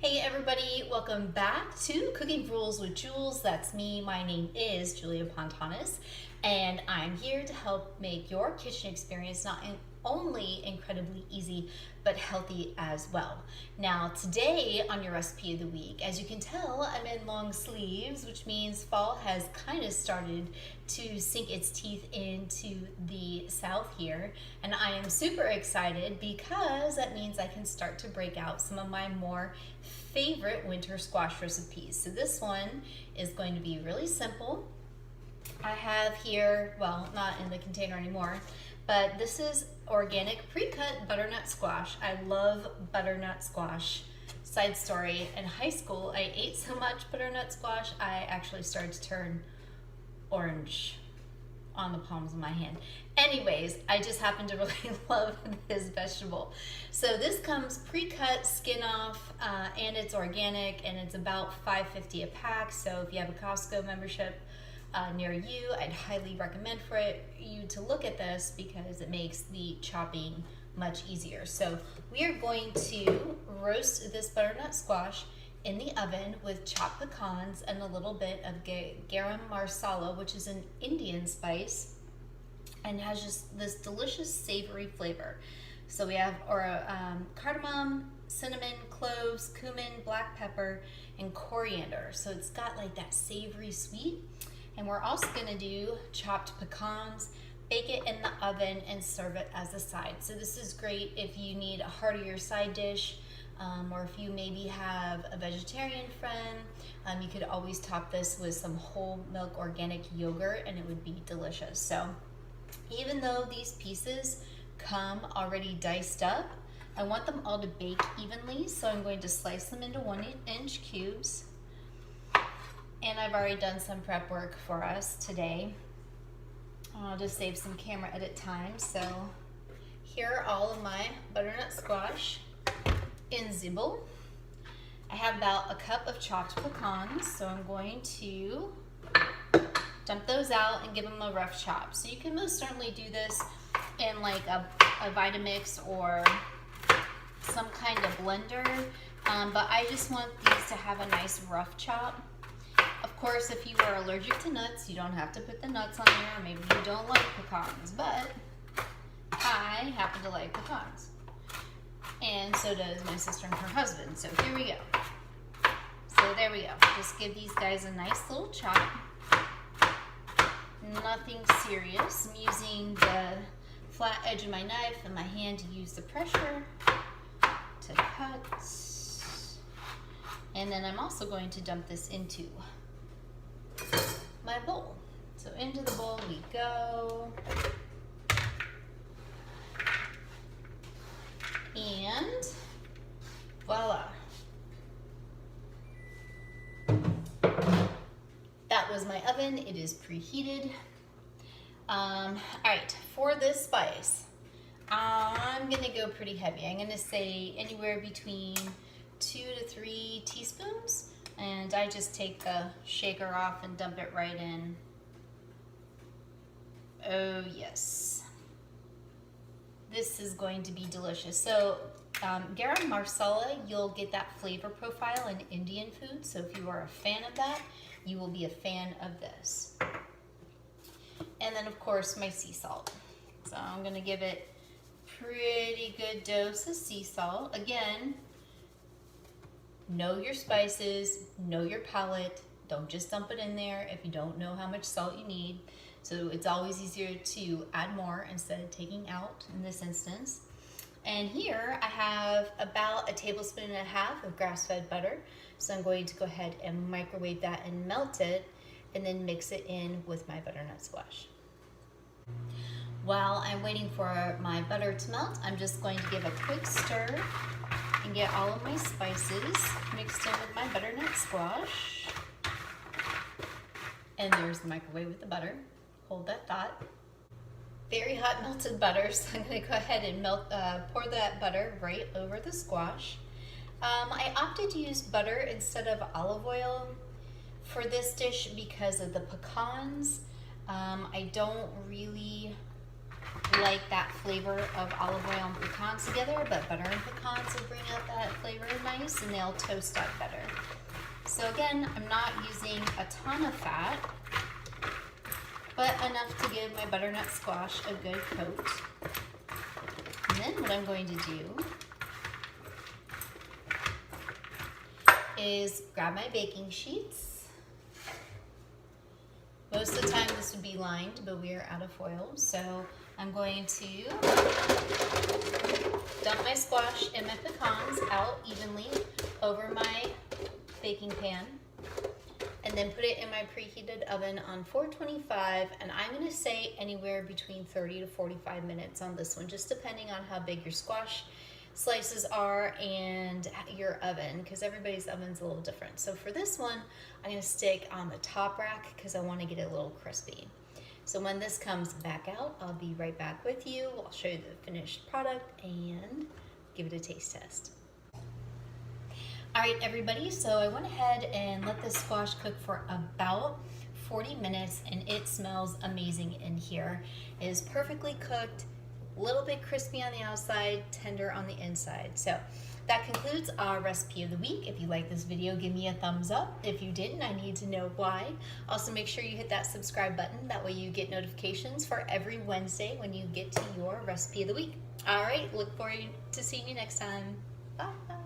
Hey everybody, welcome back to Cooking Rules with Jules. That's me. My name is Julia Pontanis, and I'm here to help make your kitchen experience not only incredibly easy, but healthy as well. Now, today on your recipe of the week, as you can tell, I'm in long sleeves, which means fall has kind of started to sink its teeth into the south here. And I am super excited because that means I can start to break out some of my more favorite winter squash recipes. So this one is going to be really simple. I have here, well, not in the container anymore, but this is organic pre-cut butternut squash. I love butternut squash. Side story, in high school, I ate so much butternut squash, I actually started to turn orange on the palms of my hand. Anyways, I just happen to really love this vegetable. So this comes pre-cut, skin off, and it's organic, and it's about $5.50 a pack. So if you have a Costco membership near you, I'd highly recommend for you to look at this because it makes the chopping much easier. So we are going to roast this butternut squash in the oven with chopped pecans and a little bit of Garam Masala, which is an Indian spice and has just this delicious savory flavor. So we have cardamom, cinnamon, cloves, cumin, black pepper, and coriander. So it's got like that savory sweet. And we're also gonna do chopped pecans, bake it in the oven, and serve it as a side. So this is great if you need a heartier side dish, or if you maybe have a vegetarian friend. You could always top this with some whole milk organic yogurt and it would be delicious. So even though these pieces come already diced up, I want them all to bake evenly, so I'm going to slice them into 1-inch cubes. And I've already done some prep work for us today. I'll just save some camera edit time. So here are all of my butternut squash in the bowl. I have about a cup of chopped pecans, so I'm going to dump those out and give them a rough chop. So you can most certainly do this in like a Vitamix or some kind of blender, but I just want these to have a nice rough chop. Of course, if you are allergic to nuts, you don't have to put the nuts on there, or maybe you don't like pecans, but I happen to like pecans. And so does my sister and her husband, so here we go. So there we go. Just give these guys a nice little chop. Nothing serious. I'm using the flat edge of my knife and my hand to use the pressure to cut. And then I'm also going to dump this into my bowl. So into the bowl we go. And voila. That was my oven. It is preheated. All right, for this spice, I'm gonna go pretty heavy. I'm gonna say anywhere between 2 to 3 teaspoons. And I just take the shaker off and dump it right in. Oh yes. This is going to be delicious. So Garam Masala, you'll get that flavor profile in Indian food. So if you are a fan of that, you will be a fan of this. And then of course my sea salt. So I'm gonna give it pretty good dose of sea salt. Again, know your spices, know your palate. Don't just dump it in there if you don't know how much salt you need. So it's always easier to add more instead of taking out in this instance. And here I have about 1.5 tablespoons of grass-fed butter. So I'm going to go ahead and microwave that and melt it and then mix it in with my butternut squash. While I'm waiting for my butter to melt, I'm just going to give a quick stir and get all of my spices mixed in with my butternut squash. And there's the microwave with the butter. Hold that thought. Very hot melted butter, so I'm gonna go ahead and pour that butter right over the squash. I opted to use butter instead of olive oil for this dish because of the pecans. I don't really like that flavor of olive oil and pecans together, but butter and pecans will bring out that flavor nice and they'll toast up better. So again, I'm not using a ton of fat, but enough to give my butternut squash a good coat. And then what I'm going to do is grab my baking sheets. Most of the time this would be lined, but we are out of foil. So I'm going to dump my squash and my pecans out evenly over my baking pan, and then put it in my preheated oven on 425, and I'm going to say anywhere between 30 to 45 minutes on this one, just depending on how big your squash slices are and your oven, because everybody's oven's a little different. So for this one, I'm going to stick on the top rack because I want to get it a little crispy. So when this comes back out, I'll be right back with you. I'll show you the finished product and give it a taste test. All right, everybody, so I went ahead and let this squash cook for about 40 minutes, and it smells amazing in here. It is perfectly cooked, a little bit crispy on the outside, tender on the inside. So that concludes our recipe of the week. If you like this video, give me a thumbs up. If you didn't, I need to know why. Also, make sure you hit that subscribe button. That way you get notifications for every Wednesday when you get to your recipe of the week. All right, look forward to seeing you next time. Bye.